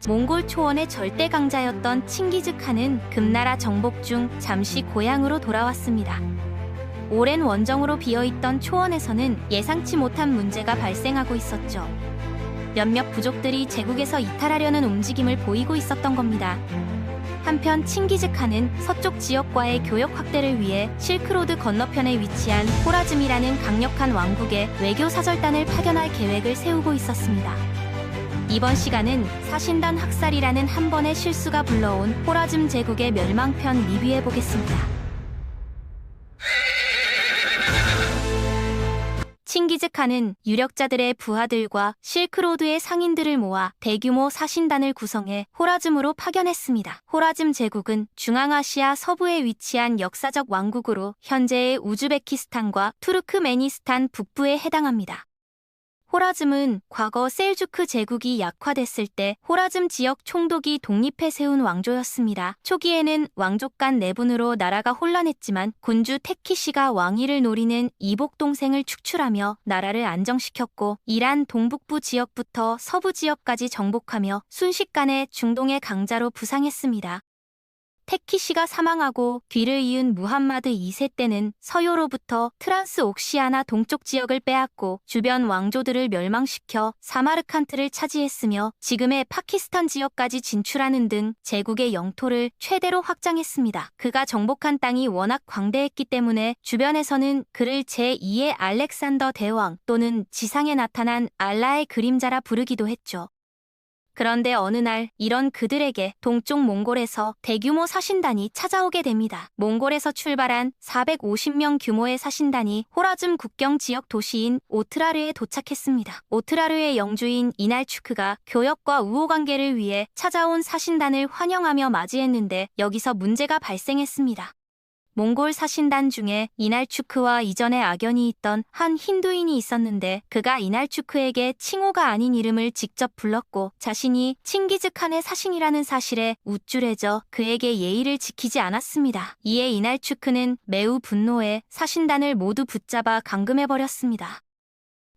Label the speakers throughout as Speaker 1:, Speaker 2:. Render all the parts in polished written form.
Speaker 1: 몽골 초원의 절대 강자였던 칭기즈칸은 금나라 정복 중 잠시 고향으로 돌아왔습니다. 오랜 원정으로 비어있던 초원에서는 예상치 못한 문제가 발생하고 있었죠. 몇몇 부족들이 제국에서 이탈하려는 움직임을 보이고 있었던 겁니다. 한편 칭기즈칸은 서쪽 지역과의 교역 확대를 위해 실크로드 건너편에 위치한 호라즘이라는 강력한 왕국에 외교 사절단을 파견할 계획을 세우고 있었습니다. 이번 시간은 사신단 학살이라는 한 번의 실수가 불러온 호라즘 제국의 멸망편 리뷰해보겠습니다. 칭기즈칸은 유력자들의 부하들과 실크로드의 상인들을 모아 대규모 사신단을 구성해 호라즘으로 파견했습니다. 호라즘 제국은 중앙아시아 서부에 위치한 역사적 왕국으로 현재의 우즈베키스탄과 투르크메니스탄 북부에 해당합니다. 호라즘은 과거 셀주크 제국이 약화됐을 때 호라즘 지역 총독이 독립해 세운 왕조였습니다. 초기에는 왕족 간 내분으로 나라가 혼란했지만 군주 테키시가 왕위를 노리는 이복 동생을 축출하며 나라를 안정시켰고 이란 동북부 지역부터 서부 지역까지 정복하며 순식간에 중동의 강자로 부상했습니다. 테키시가 사망하고 뒤를 이은 무함마드 2세 때는 서요로부터 트란스옥시아나 동쪽 지역을 빼앗고 주변 왕조들을 멸망시켜 사마르칸트를 차지했으며 지금의 파키스탄 지역까지 진출하는 등 제국의 영토를 최대로 확장했습니다. 그가 정복한 땅이 워낙 광대했기 때문에 주변에서는 그를 제2의 알렉산더 대왕 또는 지상에 나타난 알라의 그림자라 부르기도 했죠. 그런데 어느 날 이런 그들에게 동쪽 몽골에서 대규모 사신단이 찾아오게 됩니다. 몽골에서 출발한 450명 규모의 사신단이 호라즘 국경 지역 도시인 오트라르에 도착했습니다. 오트라르의 영주인 이날추크가 교역과 우호관계를 위해 찾아온 사신단을 환영하며 맞이했는데 여기서 문제가 발생했습니다. 몽골 사신단 중에 이날추크와 이전에 악연이 있던 한 힌두인이 있었는데 그가 이날추크에게 칭호가 아닌 이름을 직접 불렀고 자신이 칭기즈칸의 사신이라는 사실에 우쭐해져 그에게 예의를 지키지 않았습니다. 이에 이날추크는 매우 분노해 사신단을 모두 붙잡아 감금해버렸습니다.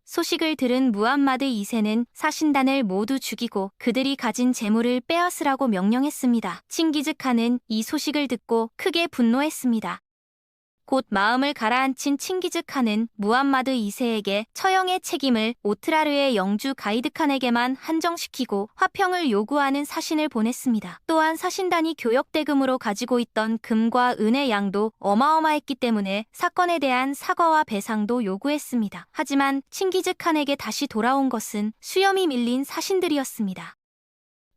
Speaker 1: 소식을 들은 무함마드 2세는 사신단을 모두 죽이고 그들이 가진 재물을 빼앗으라고 명령했습니다. 칭기즈칸은 이 소식을 듣고 크게 분노했습니다. 곧 마음을 가라앉힌 칭기즈칸은 무함마드 2세에게 처형의 책임을 오트라르의 영주 가이드칸에게만 한정시키고 화평을 요구하는 사신을 보냈습니다. 또한 사신단이 교역대금으로 가지고 있던 금과 은의 양도 어마어마했기 때문에 사건에 대한 사과와 배상도 요구했습니다. 하지만 칭기즈칸에게 다시 돌아온 것은 수염이 밀린 사신들이었습니다.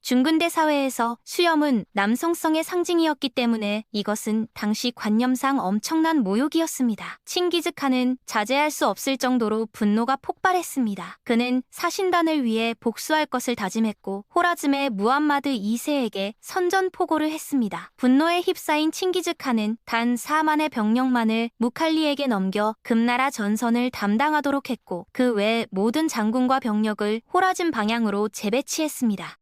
Speaker 1: 중근대 사회에서 수염은 남성성의 상징이었기 때문에 이것은 당시 관념상 엄청난 모욕이었습니다. 칭기즈칸은 자제할 수 없을 정도로 분노가 폭발했습니다. 그는 사신단을 위해 복수할 것을 다짐했고 호라즘의 무함마드 2세에게 선전포고를 했습니다. 분노에 휩싸인 칭기즈칸은 단 4만의 병력만을 무칼리에게 넘겨 금나라 전선을 담당하도록 했고 그 외 모든 장군과 병력을 호라즘 방향으로 재배치했습니다.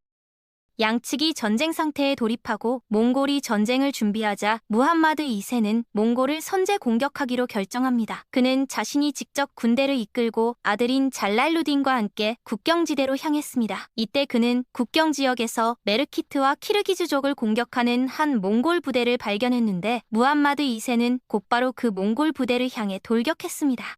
Speaker 1: 양측이 전쟁 상태에 돌입하고 몽골이 전쟁을 준비하자 무함마드 2세는 몽골을 선제 공격하기로 결정합니다. 그는 자신이 직접 군대를 이끌고 아들인 잘랄루딘과 함께 국경지대로 향했습니다. 이때 그는 국경 지역에서 메르키트와 키르기즈족을 공격하는 한 몽골 부대를 발견했는데 무함마드 2세는 곧바로 그 몽골 부대를 향해 돌격했습니다.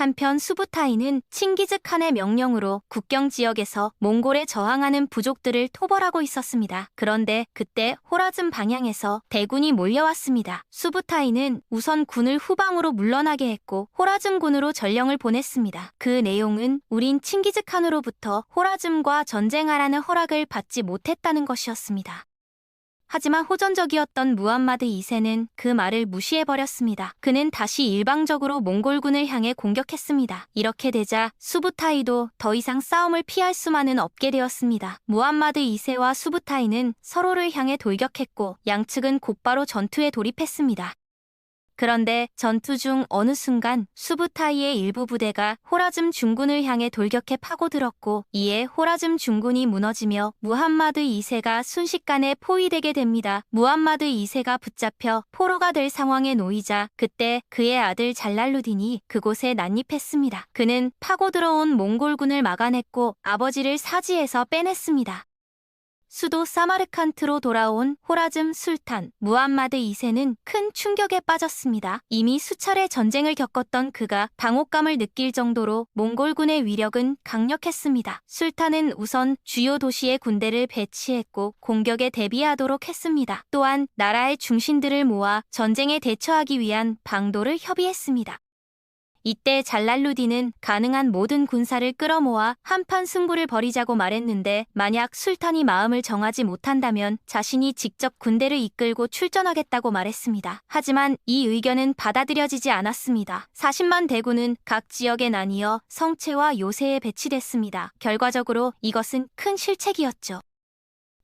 Speaker 1: 한편 수부타이는 칭기즈칸의 명령으로 국경 지역에서 몽골에 저항하는 부족들을 토벌하고 있었습니다. 그런데 그때 호라즘 방향에서 대군이 몰려왔습니다. 수부타이는 우선 군을 후방으로 물러나게 했고 호라즘군으로 전령을 보냈습니다. 그 내용은 우린 칭기즈칸으로부터 호라즘과 전쟁하라는 허락을 받지 못했다는 것이었습니다. 하지만 호전적이었던 무함마드 2세는 그 말을 무시해버렸습니다. 그는 다시 일방적으로 몽골군을 향해 공격했습니다. 이렇게 되자 수부타이도 더 이상 싸움을 피할 수만은 없게 되었습니다. 무함마드 2세와 수부타이는 서로를 향해 돌격했고 양측은 곧바로 전투에 돌입했습니다. 그런데 전투 중 어느 순간 수부타이의 일부 부대가 호라즘 중군을 향해 돌격해 파고들었고 이에 호라즘 중군이 무너지며 무함마드 2세가 순식간에 포위되게 됩니다. 무함마드 2세가 붙잡혀 포로가 될 상황에 놓이자 그때 그의 아들 잘랄루딘이 그곳에 난입했습니다. 그는 파고들어온 몽골군을 막아냈고 아버지를 사지에서 빼냈습니다. 수도 사마르칸트로 돌아온 호라즘 술탄 무함마드 2세는 큰 충격에 빠졌습니다. 이미 수차례 전쟁을 겪었던 그가 당혹감을 느낄 정도로 몽골군의 위력은 강력했습니다. 술탄은 우선 주요 도시에 군대를 배치했고 공격에 대비하도록 했습니다. 또한 나라의 중심들을 모아 전쟁에 대처하기 위한 방도를 협의했습니다. 이때 잘랄루딘은 가능한 모든 군사를 끌어모아 한판 승부를 벌이자고 말했는데 만약 술탄이 마음을 정하지 못한다면 자신이 직접 군대를 이끌고 출전하겠다고 말했습니다. 하지만 이 의견은 받아들여지지 않았습니다. 40만 대군은 각 지역에 나뉘어 성체와 요새에 배치됐습니다. 결과적으로 이것은 큰 실책이었죠.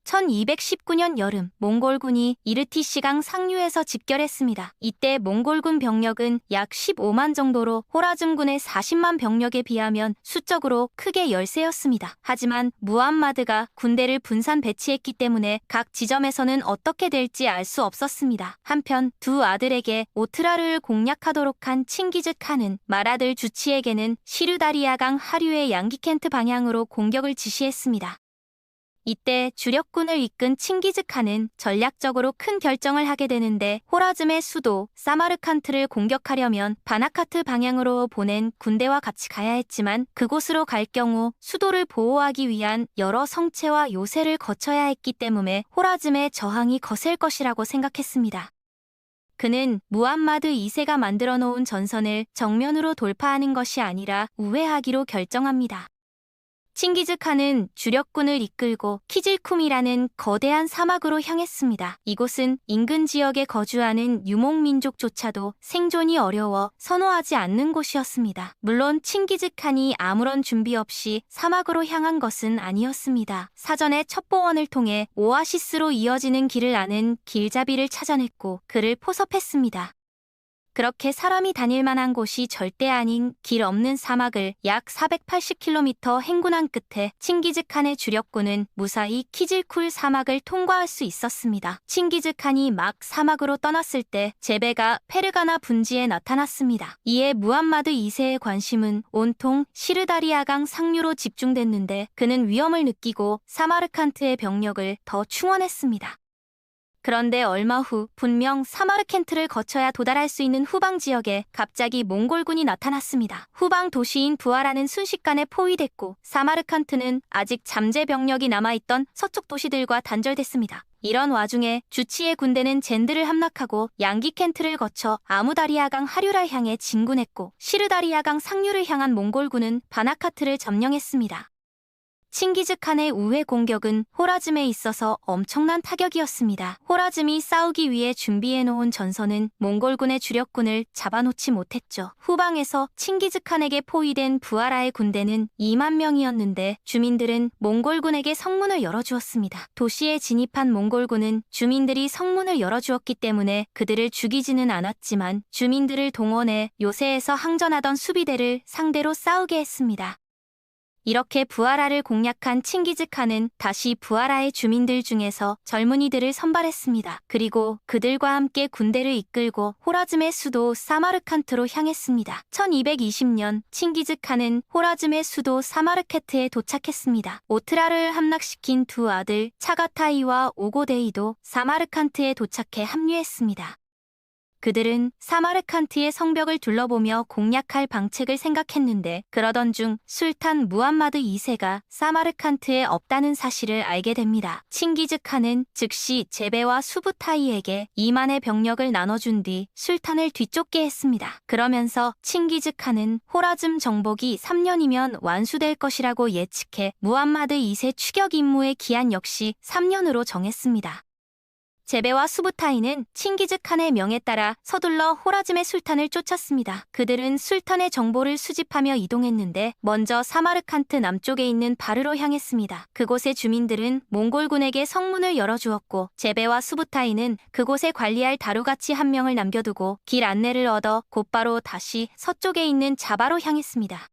Speaker 1: 1219년 여름 몽골군이 이르티시강 상류에서 집결했습니다. 이때 몽골군 병력은 약 15만 정도로 호라즘군의 40만 병력에 비하면 수적으로 크게 열세였습니다. 하지만 무함마드가 군대를 분산 배치했기 때문에 각 지점에서는 어떻게 될지 알 수 없었습니다. 한편 두 아들에게 오트라르를 공략하도록 한 칭기즈칸은 맏아들 주치에게는 시르다리아강 하류의 양기켄트 방향으로 공격을 지시했습니다. 이때 주력군을 이끈 칭기즈칸은 전략적으로 큰 결정을 하게 되는데 호라즘의 수도 사마르칸트를 공격하려면 바나카트 방향으로 보낸 군대와 같이 가야 했지만 그곳으로 갈 경우 수도를 보호하기 위한 여러 성체와 요새를 거쳐야 했기 때문에 호라즘의 저항이 거셀 것이라고 생각했습니다. 그는 무함마드 2세가 만들어 놓은 전선을 정면으로 돌파하는 것이 아니라 우회하기로 결정합니다. 칭기즈칸은 주력군을 이끌고 키질쿰이라는 거대한 사막으로 향했습니다. 이곳은 인근 지역에 거주하는 유목민족조차도 생존이 어려워 선호하지 않는 곳이었습니다. 물론 칭기즈칸이 아무런 준비 없이 사막으로 향한 것은 아니었습니다. 사전에 첩보원을 통해 오아시스로 이어지는 길을 아는 길잡이를 찾아냈고 그를 포섭했습니다. 그렇게 사람이 다닐 만한 곳이 절대 아닌 길 없는 사막을 약 480km 행군한 끝에 칭기즈칸의 주력군은 무사히 키질쿨 사막을 통과할 수 있었습니다. 칭기즈칸이 막 사막으로 떠났을 때 제베가 페르가나 분지에 나타났습니다. 이에 무함마드 2세의 관심은 온통 시르다리아강 상류로 집중됐는데 그는 위험을 느끼고 사마르칸트의 병력을 더 충원했습니다. 그런데 얼마 후 분명 사마르켄트를 거쳐야 도달할 수 있는 후방 지역에 갑자기 몽골군이 나타났습니다. 후방 도시인 부하라는 순식간에 포위됐고 사마르칸트는 아직 잠재 병력이 남아있던 서쪽 도시들과 단절됐습니다. 이런 와중에 주치의 군대는 젠드를 함락하고 양기켄트를 거쳐 아무다리아강 하류를 향해 진군했고 시르다리아강 상류를 향한 몽골군은 바나카트를 점령했습니다. 칭기즈칸의 우회 공격은 호라즘에 있어서 엄청난 타격이었습니다. 호라즘이 싸우기 위해 준비해놓은 전선은 몽골군의 주력군을 잡아놓지 못했죠. 후방에서 칭기즈칸에게 포위된 부하라의 군대는 2만 명이었는데 주민들은 몽골군에게 성문을 열어주었습니다. 도시에 진입한 몽골군은 주민들이 성문을 열어주었기 때문에 그들을 죽이지는 않았지만 주민들을 동원해 요새에서 항전하던 수비대를 상대로 싸우게 했습니다. 이렇게 부하라를 공략한 칭기즈칸은 다시 부하라의 주민들 중에서 젊은이들을 선발했습니다. 그리고 그들과 함께 군대를 이끌고 호라즘의 수도 사마르칸트로 향했습니다. 1220년 칭기즈칸은 호라즘의 수도 사마르케트에 도착했습니다. 오트라를 함락시킨 두 아들 차가타이와 오고데이도 사마르칸트에 도착해 합류했습니다. 그들은 사마르칸트의 성벽을 둘러보며 공략할 방책을 생각했는데 그러던 중 술탄 무함마드 2세가 사마르칸트에 없다는 사실을 알게 됩니다. 칭기즈칸은 즉시 제베와 수부타이에게 2만의 병력을 나눠준 뒤 술탄을 뒤쫓게 했습니다. 그러면서 칭기즈칸은 호라즘 정복이 3년이면 완수될 것이라고 예측해 무함마드 2세 추격 임무의 기한 역시 3년으로 정했습니다. 제베와 수부타이는 칭기즈칸의 명에 따라 서둘러 호라즘의 술탄을 쫓았습니다. 그들은 술탄의 정보를 수집하며 이동했는데 먼저 사마르칸트 남쪽에 있는 바르로 향했습니다. 그곳의 주민들은 몽골군에게 성문을 열어주었고 제베와 수부타이는 그곳에 관리할 다루가치 한 명을 남겨두고 길 안내를 얻어 곧바로 다시 서쪽에 있는 자바로 향했습니다.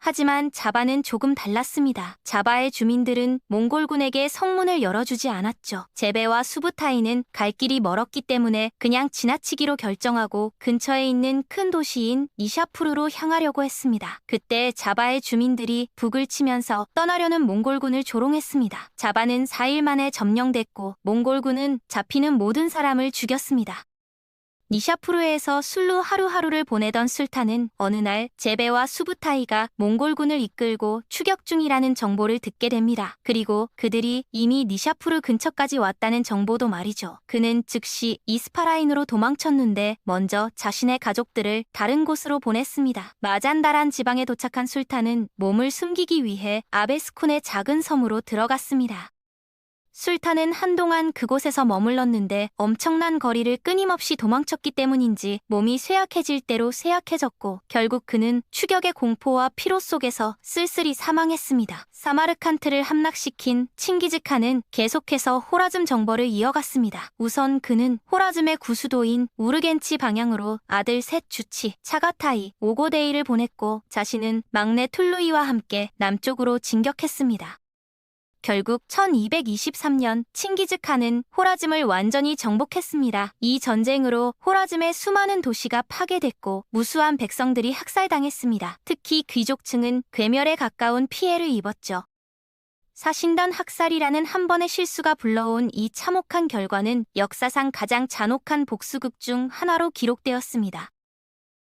Speaker 1: 하지만 자바는 조금 달랐습니다. 자바의 주민들은 몽골군에게 성문을 열어주지 않았죠. 제베와 수부타이는 갈 길이 멀었기 때문에 그냥 지나치기로 결정하고 근처에 있는 큰 도시인 니샤푸르로 향하려고 했습니다. 그때 자바의 주민들이 북을 치면서 떠나려는 몽골군을 조롱했습니다. 자바는 4일 만에 점령됐고 몽골군은 잡히는 모든 사람을 죽였습니다. 니샤푸르에서 술로 하루하루를 보내던 술탄은 어느 날 제베와 수부타이가 몽골군을 이끌고 추격 중이라는 정보를 듣게 됩니다. 그리고 그들이 이미 니샤푸르 근처까지 왔다는 정보도 말이죠. 그는 즉시 이스파라인으로 도망쳤는데 먼저 자신의 가족들을 다른 곳으로 보냈습니다. 마잔다란 지방에 도착한 술탄은 몸을 숨기기 위해 아베스쿤의 작은 섬으로 들어갔습니다. 술탄은 한동안 그곳에서 머물렀는데 엄청난 거리를 끊임없이 도망쳤기 때문인지 몸이 쇠약해질 대로 쇠약해졌고 결국 그는 추격의 공포와 피로 속에서 쓸쓸히 사망했습니다. 사마르칸트를 함락시킨 칭기즈칸은 계속해서 호라즘 정벌을 이어갔습니다. 우선 그는 호라즘의 구수도인 우르겐치 방향으로 아들 셋 주치, 차가타이, 오고데이를 보냈고 자신은 막내 툴루이와 함께 남쪽으로 진격했습니다. 결국 1223년 칭기즈칸은 호라즘을 완전히 정복했습니다. 이 전쟁으로 호라즘의 수많은 도시가 파괴됐고 무수한 백성들이 학살당했습니다. 특히 귀족층은 괴멸에 가까운 피해를 입었죠. 사신단 학살이라는 한 번의 실수가 불러온 이 참혹한 결과는 역사상 가장 잔혹한 복수극 중 하나로 기록되었습니다.